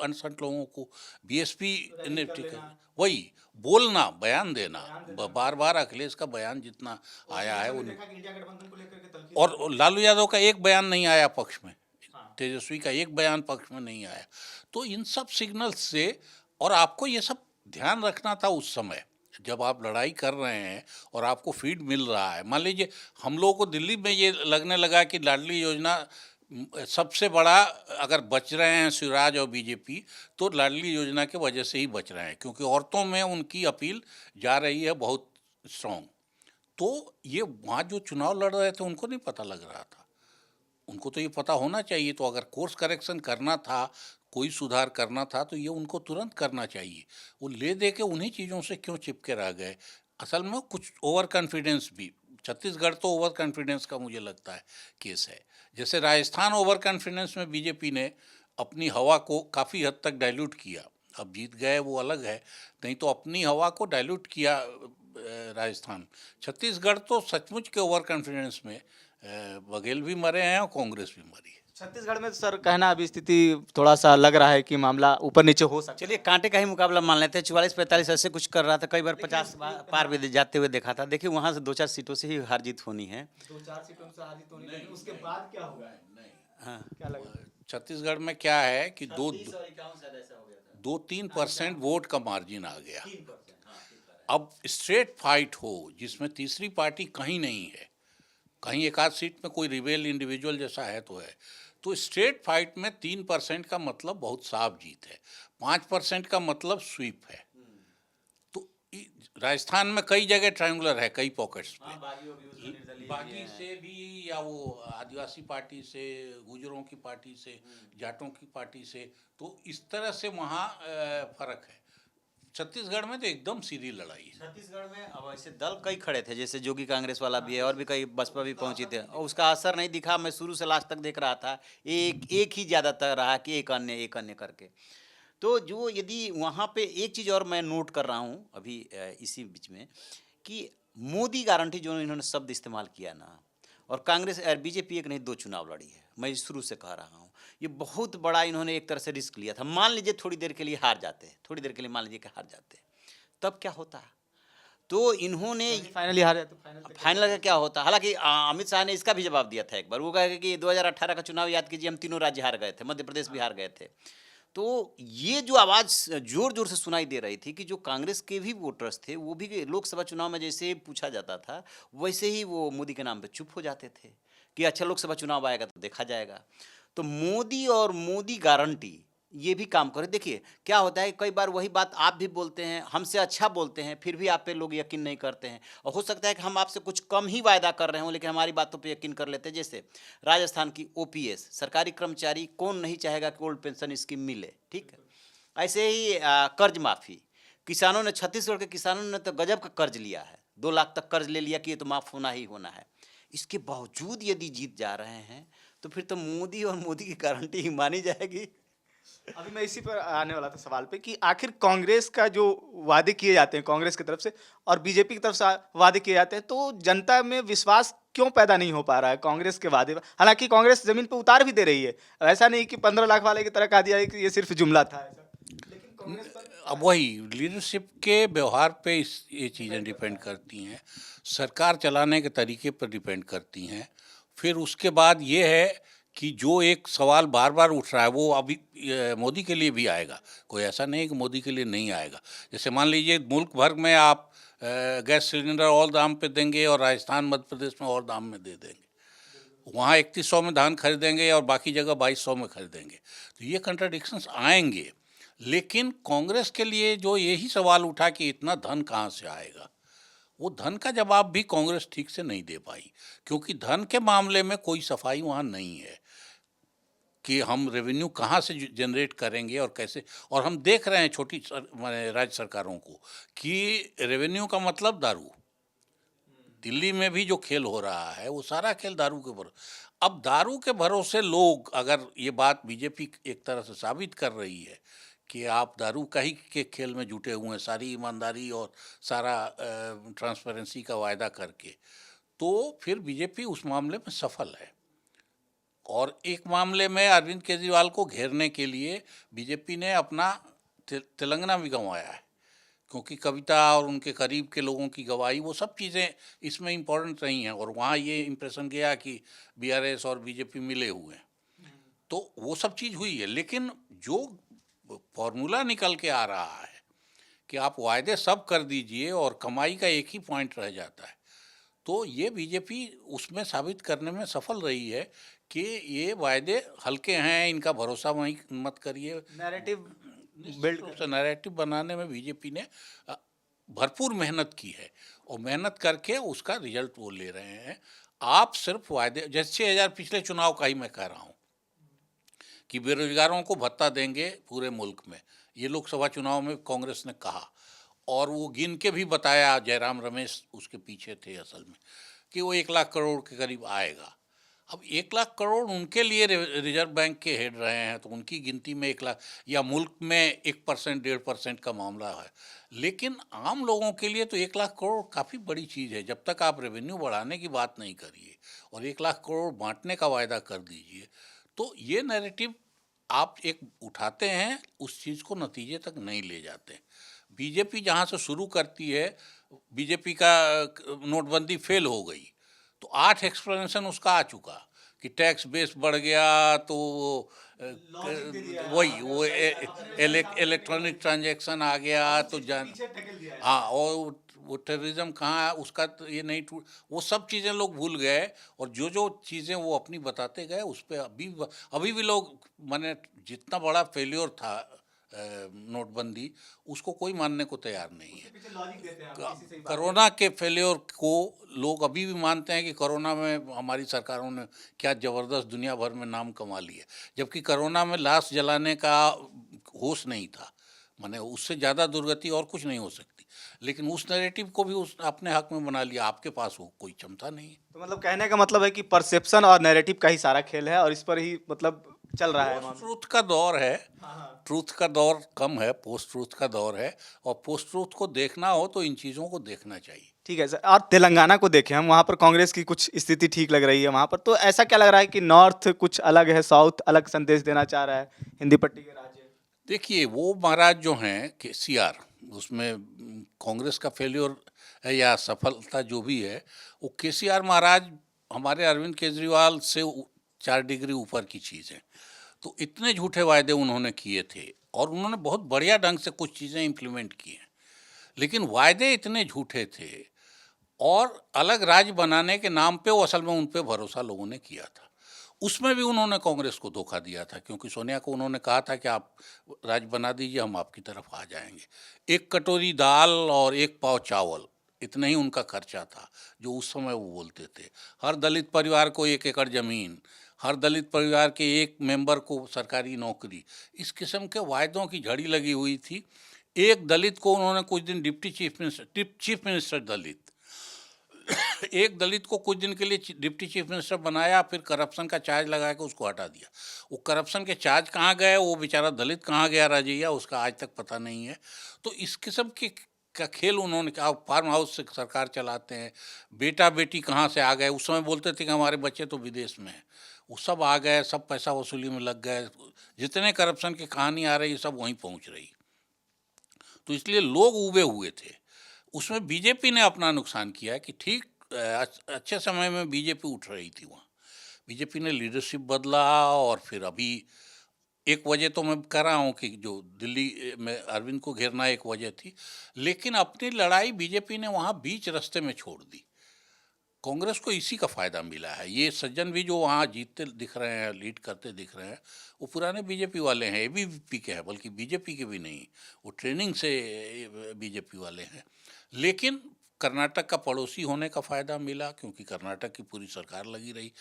अनसंट लोगों को, बीएसपी ने टिकट, वही बोलना, बयान देना, बार बार अखिलेश का बयान जितना आया है उन, और लालू यादव का एक बयान नहीं आया पक्ष में, तेजस्वी का एक बयान पक्ष में नहीं आया। तो इन सब सिग्नल्स से, और आपको ये सब ध्यान रखना था उस समय जब आप लड़ाई कर रहे हैं और आपको फीड मिल रहा है। मान लीजिए हम लोगों को दिल्ली में ये लगने लगा कि लाडली योजना सबसे बड़ा, अगर बच रहे हैं शिवराज और बीजेपी तो लाडली योजना के वजह से ही बच रहे हैं, क्योंकि औरतों में उनकी अपील जा रही है बहुत स्ट्रॉन्ग। तो ये वहाँ जो चुनाव लड़ रहे थे उनको नहीं पता लग रहा था, उनको तो ये पता होना चाहिए। तो अगर कोर्स करेक्शन करना था, कोई सुधार करना था, तो ये उनको तुरंत करना चाहिए। वो ले दे के उन्हीं चीज़ों से क्यों चिपके रह गए? असल में कुछ ओवर कॉन्फिडेंस भी, छत्तीसगढ़ तो ओवर कॉन्फिडेंस का मुझे लगता है केस है। जैसे राजस्थान ओवर कॉन्फिडेंस में बीजेपी ने अपनी हवा को काफ़ी हद तक डाइल्यूट किया, अब जीत गए वो अलग है, नहीं तो अपनी हवा को डाइल्यूट किया राजस्थान। छत्तीसगढ़ तो सचमुच के ओवर कॉन्फिडेंस में बघेल भी मरे हैं और कांग्रेस भी मरी है।
छत्तीसगढ़ में तो सर कहना अभी स्थिति थोड़ा सा लग रहा है कि मामला ऊपर नीचे हो सकता है।
चलिए कांटे का ही मुकाबला मान लेते हैं, 44-45 ऐसे कुछ कर रहा था, कई बार 50 पार भी जाते हुए देखा था। देखिए वहाँ से 2-4 सीटों से ही हार जीत होनी है।
2-4 सीटों से हारी तो नहीं, उसके बाद क्या होगा?
हाँ,
क्या लगा?
छत्तीसगढ़ में क्या है कि 2-3% वोट का मार्जिन आ गया। अब स्ट्रेट फाइट हो जिसमें तीसरी पार्टी कहीं नहीं है, कहीं एक आध सीट में कोई रिबेल इंडिविजुअल जैसा है तो है, तो स्ट्रेट फाइट में 3% का मतलब बहुत साफ जीत है, 5% का मतलब स्वीप है। तो राजस्थान में कई जगह ट्रायंगुलर है, कई पॉकेट्स में, बागी से भी या वो आदिवासी पार्टी से, गुजरों की पार्टी से, जाटों की पार्टी से, तो इस तरह से वहाँ फर्क है। छत्तीसगढ़ में तो एकदम सीधी लड़ाई है।
छत्तीसगढ़ में अब ऐसे दल कई खड़े थे, जैसे जोगी कांग्रेस वाला भी है और भी कई बसपा भी पहुंची थे, और उसका असर नहीं दिखा। मैं शुरू से लास्ट तक देख रहा था, एक ही ज़्यादातर रहा कि एक अन्य करके। तो जो यदि वहाँ पे एक चीज़ और मैं नोट कर रहा हूँ अभी इसी बीच में, कि मोदी गारंटी जो इन्होंने शब्द इस्तेमाल किया ना, और कांग्रेस और बीजेपी एक नहीं 2 चुनाव लड़ी है, मैं शुरू से कह रहा हूँ, ये बहुत बड़ा इन्होंने एक तरह से रिस्क लिया था। मान लीजिए थोड़ी देर के लिए हार जाते हैं, थोड़ी देर के लिए मान लीजिए कि हार जाते हैं, तब क्या होता? तो इन्होंने
फाइनली हार जाए तो
फाइनल का क्या होता? हालांकि अमित शाह ने इसका भी जवाब दिया था एक बार, वो कहा कि 2018 का चुनाव याद कीजिए, हम तीनों राज्य हार गए थे, मध्य प्रदेश भी हार गए थे। तो ये जो आवाज़ जोर जोर से सुनाई दे रही थी कि जो कांग्रेस के भी वोटर्स थे वो भी लोकसभा चुनाव में जैसे पूछा जाता था वैसे ही वो मोदी के नाम पे चुप हो जाते थे कि अच्छा लोकसभा चुनाव आएगा तो देखा जाएगा। तो मोदी और मोदी गारंटी ये भी काम करे। देखिए क्या होता है, कई बार वही बात आप भी बोलते हैं, हमसे अच्छा बोलते हैं, फिर भी आप पे लोग यकीन नहीं करते हैं, और हो सकता है कि हम आपसे कुछ कम ही वायदा कर रहे हों लेकिन हमारी बातों पे यकीन कर लेते हैं। जैसे राजस्थान की ओपीएस, सरकारी कर्मचारी, कौन नहीं चाहेगा कि ओल्ड पेंशन स्कीम मिले, ठीक है। ऐसे ही कर्ज माफ़ी, किसानों ने, छत्तीसगढ़ के किसानों ने तो गजब का कर्ज लिया है, 2 लाख तक कर्ज ले लिया कि ये तो माफ़ होना ही होना है। इसके बावजूद यदि जीत जा रहे हैं तो फिर तो मोदी और मोदी की गारंटी ही मानी जाएगी।
अभी मैं इसी पर आने वाला था सवाल पे कि आखिर कांग्रेस का जो वादे किए जाते हैं कांग्रेस की तरफ से और बीजेपी की तरफ से वादे किए जाते हैं, तो जनता में विश्वास क्यों पैदा नहीं हो पा रहा है कांग्रेस के वादे? हालांकि कांग्रेस जमीन पे उतार भी दे रही है, ऐसा नहीं कि 15 लाख वाले की तरह कहा दिया है कि ये सिर्फ जुमला था ऐसा, लेकिन कांग्रेस पर
अब वही लीडरशिप के व्यवहार पे ये चीज़ें डिपेंड करती हैं, सरकार चलाने के तरीके पर डिपेंड करती हैं। फिर उसके बाद ये है कि जो एक सवाल बार बार उठ रहा है वो अभी मोदी के लिए भी आएगा, कोई ऐसा नहीं है कि मोदी के लिए नहीं आएगा। जैसे मान लीजिए मुल्क भर में आप गैस सिलेंडर और दाम पे देंगे और राजस्थान मध्य प्रदेश में और दाम में दे देंगे, वहाँ 3100 में धान खरीदेंगे और बाकी जगह 2200 में खरीदेंगे, तो ये कंट्राडिक्शंस आएंगे। लेकिन कांग्रेस के लिए जो यही सवाल उठा कि इतना धन कहाँ से आएगा, वो धन का जवाब भी कांग्रेस ठीक से नहीं दे पाई, क्योंकि धन के मामले में कोई सफाई वहाँ नहीं है कि हम रेवेन्यू कहाँ से जनरेट करेंगे और कैसे। और हम देख रहे हैं छोटी माने राज्य सरकारों को कि रेवेन्यू का मतलब दारू। दिल्ली में भी जो खेल हो रहा है वो सारा खेल दारू के भरोसे। अब दारू के भरोसे लोग, अगर ये बात बीजेपी एक तरह से साबित कर रही है कि आप दारू का ही के खेल में जुटे हुए हैं, सारी ईमानदारी और सारा ट्रांसपेरेंसी का वायदा करके, तो फिर बीजेपी उस मामले में सफल है। और एक मामले में अरविंद केजरीवाल को घेरने के लिए बीजेपी ने अपना तेलंगाना भी गंवाया है, क्योंकि कविता और उनके करीब के लोगों की गवाही, वो सब चीज़ें इसमें इम्पोर्टेंट नहीं हैं। और वहाँ ये इम्प्रेशन गया कि बीआरएस और बीजेपी मिले हुए हैं, तो वो सब चीज़ हुई है। लेकिन जो फॉर्मूला निकल के आ रहा है कि आप वायदे सब कर दीजिए और कमाई का एक ही पॉइंट रह जाता है, तो ये बीजेपी उसमें साबित करने में सफल रही है कि ये वायदे हल्के हैं, इनका भरोसा वहीं मत करिए।
नैरेटिव
बिल्ड रूप से नैरेटिव बनाने में बीजेपी ने भरपूर मेहनत की है, और मेहनत करके उसका रिजल्ट वो ले रहे हैं। आप सिर्फ वायदे, जैसे 6,000 पिछले चुनाव का ही मैं कह रहा हूँ कि बेरोजगारों को भत्ता देंगे पूरे मुल्क में, ये लोकसभा चुनाव में कांग्रेस ने कहा, और वो गिन के भी बताया, जयराम रमेश उसके पीछे थे असल में, कि वो 1 लाख करोड़ के करीब आएगा। अब 1 लाख करोड़ उनके लिए रिजर्व बैंक के हेड रहे हैं, तो उनकी गिनती में 1 लाख, या मुल्क में 1% 1.5% का मामला है। लेकिन आम लोगों के लिए तो 1 लाख करोड़ काफ़ी बड़ी चीज़ है। जब तक आप रेवेन्यू बढ़ाने की बात नहीं करिए और 1 लाख करोड़ बांटने का वायदा कर दीजिए, तो ये नैरेटिव आप एक उठाते हैं, उस चीज़ को नतीजे तक नहीं ले जाते। बीजेपी जहाँ से शुरू करती है, बीजेपी का नोटबंदी फेल हो गई, तो 8 एक्सप्लेनेशन उसका आ चुका कि टैक्स बेस बढ़ गया, तो वही वो इलेक्ट्रॉनिक ट्रांजैक्शन आ गया, तो जान हाँ, और वो टेररिज्म कहाँ है उसका तो ये नहीं टूट, वो सब चीज़ें लोग भूल गए। और जो जो चीज़ें वो अपनी बताते गए उस पर अभी भी लोग, माने जितना बड़ा फेल्योर था नोटबंदी, उसको कोई मानने को तैयार नहीं है। कोरोना के फेल्योर को लोग अभी भी मानते हैं कि कोरोना में हमारी सरकारों ने क्या ज़बरदस्त दुनिया भर में नाम कमा लिया, जबकि कोरोना में लाश जलाने का होश नहीं था। माने उससे ज़्यादा दुर्गति और कुछ नहीं हो सकती, लेकिन उस नैरेटिव को भी उस अपने हक में बना लिया। आपके पास वो कोई क्षमता नहीं है।
तो मतलब कहने का मतलब है कि परसेप्शन और नैरेटिव का ही सारा खेल है और इस पर ही मतलब चल रहा है
पोस्ट ट्रूथ का दौर है, ट्रूथ का दौर कम है, पोस्ट ट्रूथ का दौर है। और पोस्ट ट्रूथ को देखना हो तो इन चीज़ों को देखना चाहिए।
ठीक है सर। और तेलंगाना को देखें हम, वहाँ पर कांग्रेस की कुछ स्थिति ठीक लग रही है वहाँ पर, तो ऐसा क्या लग रहा है कि नॉर्थ कुछ अलग है, साउथ अलग संदेश देना चाह रहा है, हिंदी पट्टी के राज्य?
देखिए, वो महाराज जो हैं केसीआर, उसमें कांग्रेस का फेल्योर है या सफलता जो भी है, वो केसीआर महाराज हमारे अरविंद केजरीवाल से 4 डिग्री ऊपर की चीज़ है। तो इतने झूठे वायदे उन्होंने किए थे और उन्होंने बहुत बढ़िया ढंग से कुछ चीज़ें इम्प्लीमेंट की हैं, लेकिन वायदे इतने झूठे थे और अलग राज्य बनाने के नाम पे वो असल में उन पे भरोसा लोगों ने किया था। उसमें भी उन्होंने कांग्रेस को धोखा दिया था, क्योंकि सोनिया को उन्होंने कहा था कि आप राज्य बना दीजिए, हम आपकी तरफ आ जाएंगे। 1 कटोरी दाल और 1 पाव चावल, इतना ही उनका खर्चा था जो उस समय वो बोलते थे। हर दलित परिवार को 1 एकड़ ज़मीन, हर दलित परिवार के एक मेंबर को सरकारी नौकरी, इस किस्म के वायदों की झड़ी लगी हुई थी। एक दलित को उन्होंने कुछ दिन डिप्टी चीफ मिनिस्टर दलित एक दलित को कुछ दिन के लिए डिप्टी चीफ मिनिस्टर बनाया, फिर करप्शन का चार्ज लगा के उसको हटा दिया। वो करप्शन के चार्ज कहाँ गए, वो बेचारा दलित कहाँ गया राजैया, उसका आज तक पता नहीं है। तो इस किस्म की का खेल उन्होंने कहा। फार्म हाउस से सरकार चलाते हैं, बेटा बेटी कहाँ से आ गए। उस समय बोलते थे कि हमारे बच्चे तो विदेश में हैं, वो सब आ गए, सब पैसा वसूली में लग गए। जितने करप्शन की कहानी आ रही सब वहीं पहुँच रही। तो इसलिए लोग उबे हुए थे। उसमें बीजेपी ने अपना नुकसान किया कि ठीक अच्छे समय में बीजेपी उठ रही थी, वहाँ बीजेपी ने लीडरशिप बदला। और फिर अभी एक वजह तो मैं कह रहा हूँ कि जो दिल्ली में अरविंद को घेरना एक वजह थी, लेकिन अपनी लड़ाई बीजेपी ने वहाँ बीच रास्ते में छोड़ दी। कांग्रेस को इसी का फ़ायदा मिला है। ये सज्जन भी जो वहाँ जीतते दिख रहे हैं, लीड करते दिख रहे हैं, वो पुराने बीजेपी वाले हैं, एबीवीपी के हैं, बल्कि बीजेपी के भी नहीं, वो ट्रेनिंग से बीजेपी वाले हैं। लेकिन कर्नाटक का पड़ोसी होने का फ़ायदा मिला, क्योंकि कर्नाटक की पूरी सरकार लगी रही।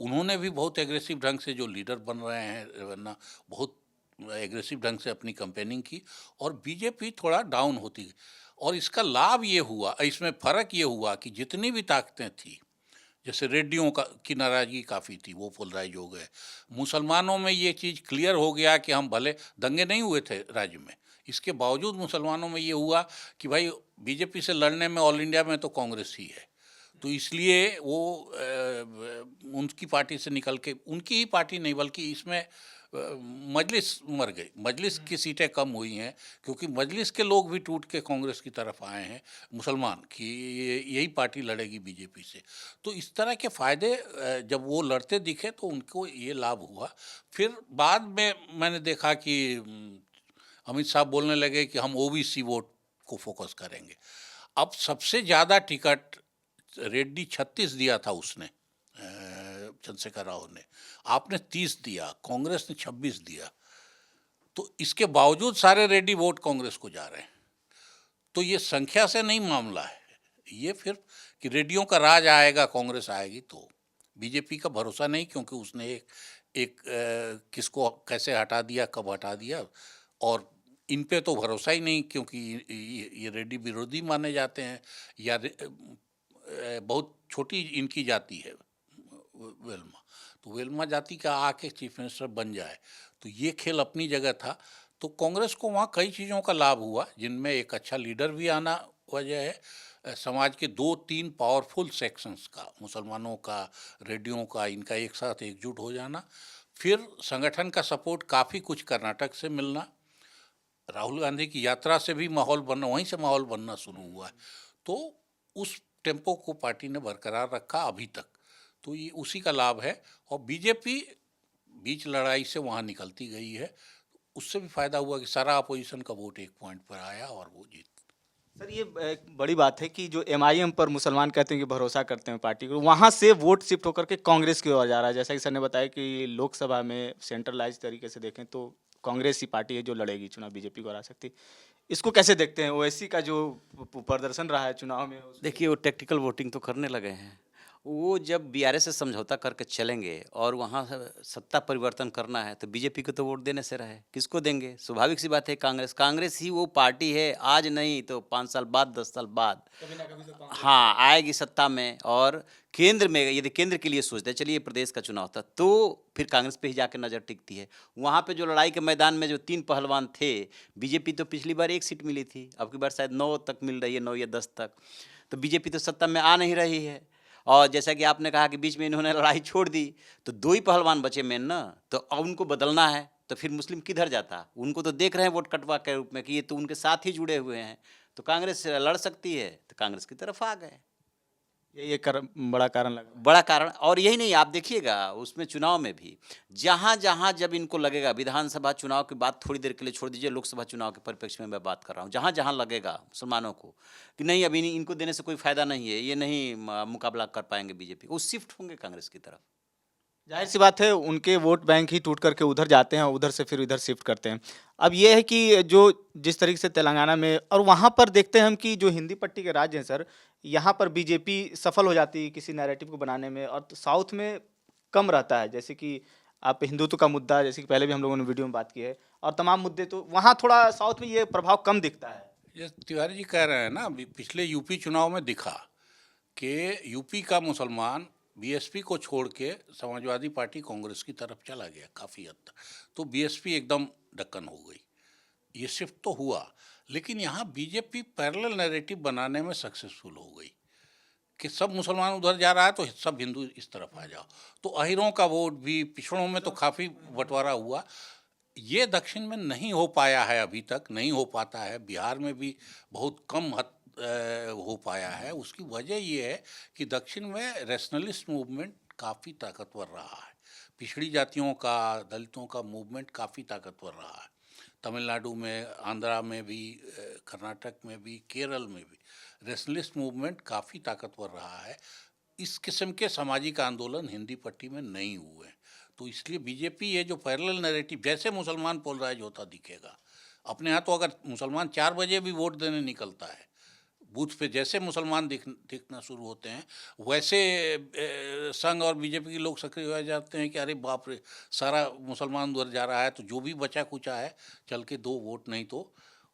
उन्होंने भी बहुत एग्रेसिव ढंग से, जो लीडर बन रहे हैं वरना, बहुत एग्रेसिव ढंग से अपनी कैंपेनिंग की, और बीजेपी थोड़ा डाउन होती गई। और इसका लाभ ये हुआ, इसमें फ़र्क ये हुआ कि जितनी भी ताकतें थी, जैसे रेड्डियों का की नाराज़गी काफ़ी थी, वो पोलराइज हो गए। मुसलमानों में ये चीज़ क्लियर हो गया कि हम भले, दंगे नहीं हुए थे राज्य में, इसके बावजूद मुसलमानों में ये हुआ कि भाई बीजेपी से लड़ने में ऑल इंडिया में तो कांग्रेस ही है, तो इसलिए वो उनकी पार्टी से निकल के, उनकी ही पार्टी नहीं बल्कि इसमें मजलिस मर गई, मजलिस की सीटें कम हुई हैं, क्योंकि मजलिस के लोग भी टूट के कांग्रेस की तरफ आए हैं, मुसलमान कि यही पार्टी लड़ेगी बीजेपी से। तो इस तरह के फ़ायदे जब वो लड़ते दिखे तो उनको ये लाभ हुआ। फिर बाद में मैंने देखा कि अमित शाह बोलने लगे कि हम ओबीसी वोट को फोकस करेंगे। अब सबसे ज़्यादा टिकट रेड्डी 36 दिया था उसने, चंद्रशेखर राव ने, आपने 30 दिया, कांग्रेस ने 26 दिया, तो इसके बावजूद सारे रेड्डी वोट कांग्रेस को जा रहे हैं। तो ये संख्या से नहीं मामला है, ये फिर कि रेड्डियों का राज आएगा, कांग्रेस आएगी, तो बीजेपी का भरोसा नहीं, क्योंकि उसने एक किसको कैसे हटा दिया, कब हटा दिया, और इन पे तो भरोसा ही नहीं, क्योंकि ये रेड्डी विरोधी माने जाते हैं, या बहुत छोटी इनकी जाति है वेलमा, तो वेलमा जाति का आके चीफ मिनिस्टर बन जाए, तो ये खेल अपनी जगह था। तो कांग्रेस को वहाँ कई चीज़ों का लाभ हुआ, जिनमें एक अच्छा लीडर भी आना वजह है, समाज के 2-3 पावरफुल सेक्शंस का, मुसलमानों का, रेड्डियों का, इनका एक साथ एकजुट हो जाना, फिर संगठन का सपोर्ट काफ़ी कुछ कर्नाटक से मिलना, राहुल गांधी की यात्रा से भी माहौल बनना, वहीं से माहौल बनना शुरू हुआ है, तो उस टेम्पो को पार्टी ने बरकरार रखा अभी तक, तो ये उसी का लाभ है। और बीजेपी बीच लड़ाई से वहाँ निकलती गई है, उससे भी फायदा हुआ कि सारा अपोजिशन का वोट एक पॉइंट पर आया और वो जीत।
सर ये एक बड़ी बात है कि जो एमआईएम पर मुसलमान कहते हैं कि भरोसा करते हैं पार्टी को, वहाँ से वोट शिफ्ट होकर के कांग्रेस की ओर जा रहा है। जैसा कि सर ने बताया कि लोकसभा में सेंट्रलाइज तरीके से देखें तो कांग्रेस ही पार्टी है जो लड़ेगी चुनाव, बीजेपी को हरा सकती। इसको कैसे देखते हैं? ओवैसी का जो प्रदर्शन रहा है चुनाव में,
देखिए, वो टेक्टिकल वोटिंग तो करने लगे हैं। वो जब बीआरएस से समझौता करके चलेंगे और वहाँ से सत्ता परिवर्तन करना है, तो बीजेपी को तो वोट देने से रहे, किसको देंगे? स्वाभाविक सी बात है, कांग्रेस ही वो पार्टी है, आज नहीं तो 5 साल बाद, 10 साल बाद
कभी ना कभी तो कांग्रेस
हाँ आएगी सत्ता में। और केंद्र में यदि केंद्र के लिए सोचते हैं, चलिए प्रदेश का चुनाव था, तो फिर कांग्रेस पे ही जाकर नज़र टिकती है। वहाँ पे जो लड़ाई के मैदान में जो 3 पहलवान थे, बीजेपी तो पिछली बार 1 सीट मिली थी, अब की बार शायद 9 तक मिल रही है, 9 या 10 तक, तो बीजेपी तो सत्ता में आ नहीं रही है। और जैसा कि आपने कहा कि बीच में इन्होंने लड़ाई छोड़ दी, तो 2 ही पहलवान बचे मेन ना, तो अब उनको बदलना है, तो फिर मुस्लिम किधर जाता? उनको तो देख रहे हैं वोट कटवा के रूप में कि ये तो उनके साथ ही जुड़े हुए हैं, तो कांग्रेस लड़ सकती है, तो कांग्रेस की तरफ आ गए।
यही एक बड़ा कारण लगा।
बड़ा कारण। और यही नहीं, आप देखिएगा उसमें चुनाव में भी जहाँ जहाँ जब इनको लगेगा, विधानसभा चुनाव की बात थोड़ी देर के लिए छोड़ दीजिए, लोकसभा चुनाव के परिप्रेक्ष्य में मैं बात कर रहा हूँ, जहाँ जहाँ लगेगा मुसलमानों को कि नहीं अभी इनको देने से कोई फायदा नहीं है, ये नहीं मुकाबला कर पाएंगे बीजेपी, वो शिफ्ट होंगे कांग्रेस की तरफ।
जाहिर सी बात है, उनके वोट बैंक ही टूट करके उधर जाते हैं, उधर से फिर इधर शिफ्ट करते हैं। अब ये है कि जो जिस तरीके से तेलंगाना में और वहाँ पर देखते हैं हम कि जो हिंदी पट्टी के राज्य हैं सर, यहाँ पर बीजेपी सफल हो जाती है किसी नैरेटिव को बनाने में, और साउथ में कम रहता है। जैसे कि आप हिंदुत्व का मुद्दा, जैसे कि पहले भी हम लोगों ने वीडियो में बात की है, और तमाम मुद्दे, तो वहाँ थोड़ा साउथ में ये प्रभाव कम दिखता है।
ये तिवारी जी कह रहे हैं ना, अभी पिछले यूपी चुनाव में दिखा कि यूपी का मुसलमान बीएसपी को छोड़ के समाजवादी पार्टी कांग्रेस की तरफ चला गया काफ़ी हद तक, तो बीएसपी एकदम ढक्कन हो गई। ये शिफ्ट तो हुआ, लेकिन यहाँ बीजेपी पैरेलल नैरेटिव बनाने में सक्सेसफुल हो गई कि सब मुसलमान उधर जा रहा है तो सब हिंदू इस तरफ आ जाओ, तो अहिरों का वोट भी, पिछड़ों में तो काफ़ी बंटवारा हुआ। ये दक्षिण में नहीं हो पाया है, अभी तक नहीं हो पाता है, बिहार में भी बहुत कम हद हो पाया है। उसकी वजह ये है कि दक्षिण में रैशनलिस्ट मूवमेंट काफ़ी ताकतवर रहा है, पिछड़ी जातियों का, दलितों का मूवमेंट काफ़ी ताकतवर रहा है। तमिलनाडु में, आंध्रा में भी, कर्नाटक में भी, केरल में भी रैशनलिस्ट मूवमेंट काफ़ी ताकतवर रहा है। इस किस्म के सामाजिक आंदोलन हिंदी पट्टी में नहीं हुए, तो इसलिए बीजेपी ये जो पैरेलल नैरेटिव, जैसे मुसलमान पोलराइज होता दिखेगा, अपने यहाँ तो अगर मुसलमान 4 बजे भी वोट देने निकलता है, बूथ पे जैसे मुसलमान दिखना शुरू होते हैं वैसे संघ और बीजेपी के लोग सक्रिय हो जाते हैं कि अरे बाप रे, सारा मुसलमान उधर जा रहा है, तो जो भी बचा कुचा है चल के 2 वोट नहीं तो।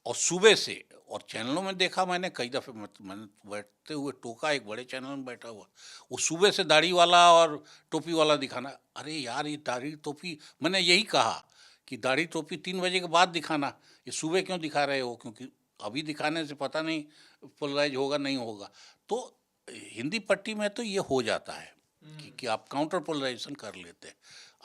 और सुबह से, और चैनलों में देखा मैंने कई दफ़े, मैंने बैठते हुए टोका एक बड़े चैनल में बैठा हुआ, वो सुबह से दाढ़ी वाला और टोपी वाला दिखाना। अरे यार, ये दाढ़ी टोपी, मैंने यही कहा कि दाढ़ी टोपी 3 बजे के बाद दिखाना, ये सुबह क्यों दिखा रहे हो? क्योंकि अभी दिखाने से पता नहीं पोलराइज होगा नहीं होगा। तो हिंदी पट्टी में तो ये हो जाता है कि आप काउंटर पोलराइजेशन कर लेते हैं।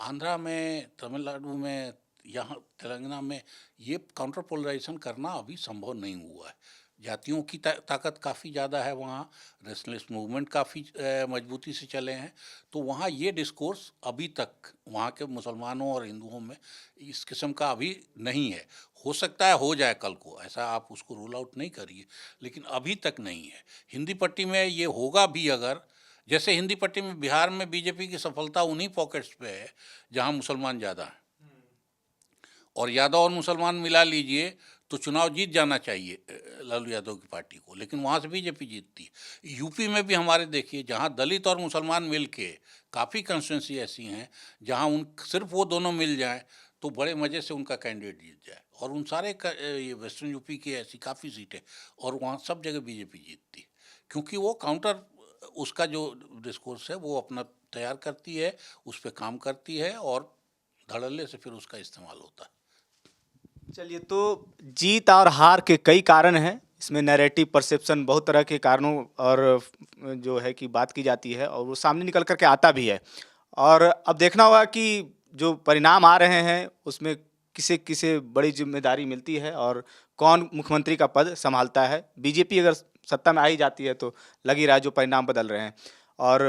आंध्रा में, तमिलनाडु में, यहाँ तेलंगाना में ये काउंटर पोलराइजेशन करना अभी संभव नहीं हुआ है। जातियों की ताकत काफ़ी ज़्यादा है वहाँ, रेशनलिस्ट मूवमेंट काफ़ी मजबूती से चले हैं, तो वहाँ ये डिस्कोर्स अभी तक वहाँ के मुसलमानों और हिंदुओं में इस किस्म का अभी नहीं है। हो सकता है हो जाए कल को, ऐसा आप उसको रूल आउट नहीं करिए, लेकिन अभी तक नहीं है। हिंदी पट्टी में ये होगा भी अगर, जैसे हिंदी पट्टी में बिहार में बीजेपी की सफलता उन्हीं पॉकेट्स पे है जहाँ मुसलमान ज़्यादा हैं, और यादव और मुसलमान मिला लीजिए तो चुनाव जीत जाना चाहिए लालू यादव की पार्टी को, लेकिन वहाँ से बीजेपी जीतती है। यूपी में भी हमारे देखिए, जहाँ दलित और मुसलमान मिल के काफ़ी कंस्टिट्यूंसी ऐसी हैं जहाँ उन सिर्फ वो दोनों मिल जाएं तो बड़े मज़े से उनका कैंडिडेट जीत जाए, और उन सारे ये वेस्टर्न यूपी की ऐसी काफ़ी सीटें, और वहाँ सब जगह बीजेपी जीतती है, क्योंकि वो काउंटर, उसका जो डिस्कोर्स है वो अपना तैयार करती है, उस पर काम करती है, और धड़ल्ले से फिर उसका इस्तेमाल होता है।
चलिए, तो जीत और हार के कई कारण हैं इसमें, नैरेटिव परसेप्शन, बहुत तरह के कारणों और जो है कि बात की जाती है और वो सामने निकल करके आता भी है। और अब देखना होगा कि जो परिणाम आ रहे हैं उसमें किसे किसे बड़ी जिम्मेदारी मिलती है और कौन मुख्यमंत्री का पद संभालता है। बीजेपी अगर सत्ता में आ ही जाती है तो लग ही रहा है जो परिणाम बदल रहे हैं। और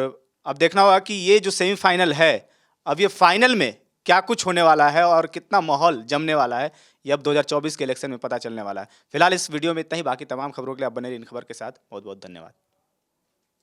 अब देखना होगा कि ये जो सेमीफाइनल है, अब ये फाइनल में क्या कुछ होने वाला है और कितना माहौल जमने वाला है, ये अब 2024 के इलेक्शन में पता चलने वाला है। फिलहाल इस वीडियो में इतना ही। बाकी तमाम खबरों के लिए आप बने रहिए इन खबर के साथ। बहुत बहुत धन्यवाद।